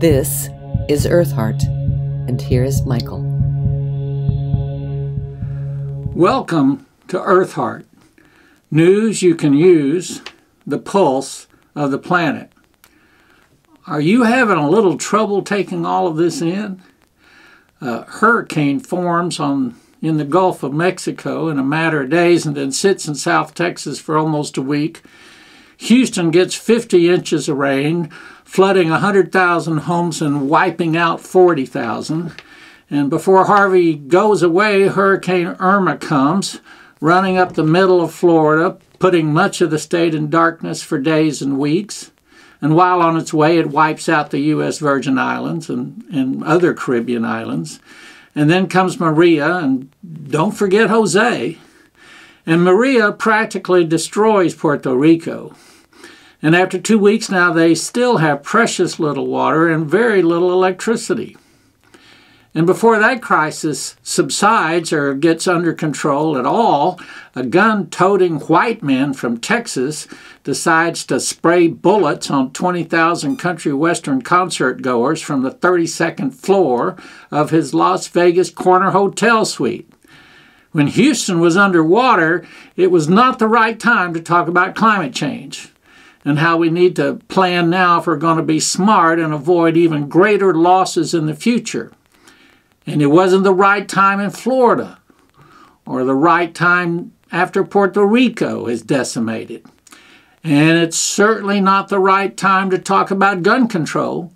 This is Earthheart, and here is Michael. Welcome to Earthheart. News you can use, the pulse of the planet. Are you having a little trouble taking all of this in? A hurricane forms in the Gulf of Mexico in a matter of days and then sits in South Texas for almost a week. Houston gets 50 inches of rain, flooding 100,000 homes and wiping out 40,000. And before Harvey goes away, Hurricane Irma comes, running up the middle of Florida, putting much of the state in darkness for days and weeks. And while on its way, it wipes out the U.S. Virgin Islands and other Caribbean islands. And then comes Maria, and don't forget Jose. And Maria practically destroys Puerto Rico. And after 2 weeks now, they still have precious little water and very little electricity. And before that crisis subsides or gets under control at all, a gun-toting white man from Texas decides to spray bullets on 20,000 country western concert goers from the 32nd floor of his Las Vegas corner hotel suite. When Houston was underwater, it was not the right time to talk about climate change and how we need to plan now if we're going to be smart and avoid even greater losses in the future. And it wasn't the right time in Florida or the right time after Puerto Rico is decimated. And it's certainly not the right time to talk about gun control,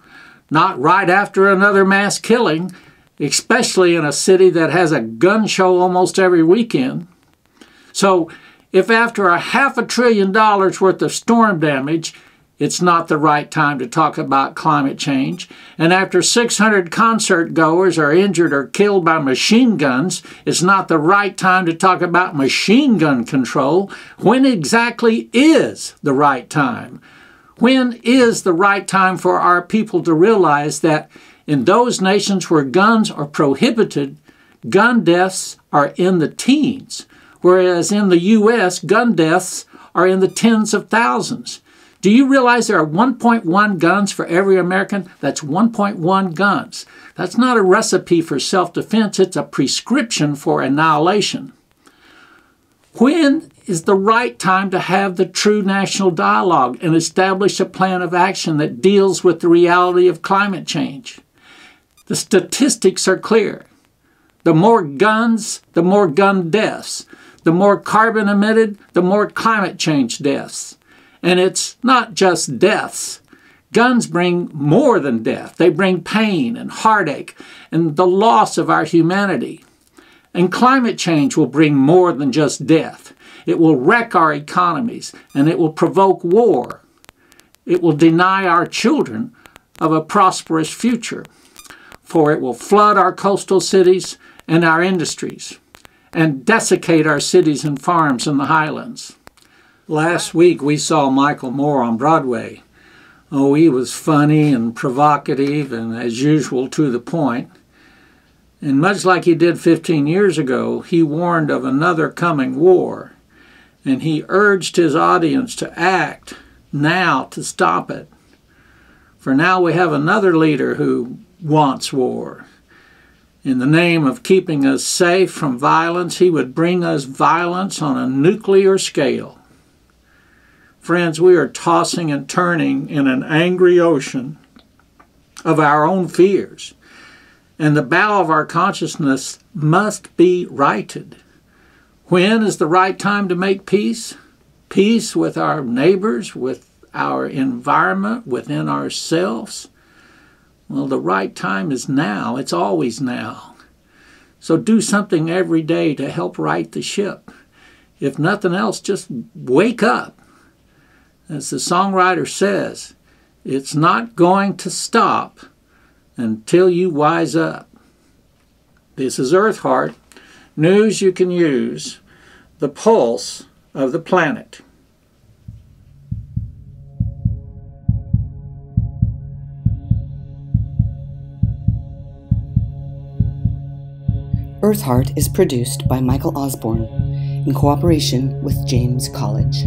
not right after another mass killing, especially in a city that has a gun show almost every weekend. So if after $500 billion worth of storm damage, it's not the right time to talk about climate change, and after 600 concert goers are injured or killed by machine guns, it's not the right time to talk about machine gun control, when exactly is the right time? When is the right time for our people to realize that in those nations where guns are prohibited, gun deaths are in the teens, whereas in the U.S., gun deaths are in the tens of thousands? Do you realize there are 1.1 guns for every American? That's 1.1 guns. That's not a recipe for self-defense. It's a prescription for annihilation. When is the right time to have the true national dialogue and establish a plan of action that deals with the reality of climate change? The statistics are clear. The more guns, the more gun deaths. The more carbon emitted, the more climate change deaths. And it's not just deaths. Guns bring more than death. They bring pain and heartache and the loss of our humanity. And climate change will bring more than just death. It will wreck our economies, and it will provoke war. It will deny our children of a prosperous future, for it will flood our coastal cities and our industries and desiccate our cities and farms in the highlands. Last week we saw Michael Moore on Broadway. Oh, he was funny and provocative and, as usual, to the point. And much like he did 15 years ago, he warned of another coming war. And he urged his audience to act now to stop it. For now we have another leader who wants war. In the name of keeping us safe from violence, he would bring us violence on a nuclear scale. Friends, we are tossing and turning in an angry ocean of our own fears, and the bow of our consciousness must be righted. When is the right time to make peace? Peace with our neighbors, with our environment, within ourselves? Well, the right time is now. It's always now. So do something every day to help right the ship. If nothing else, just wake up. As the songwriter says, it's not going to stop until you wise up. This is Earthheart, news you can use, the pulse of the planet. Earthheart is produced by Michael Osborne in cooperation with James College.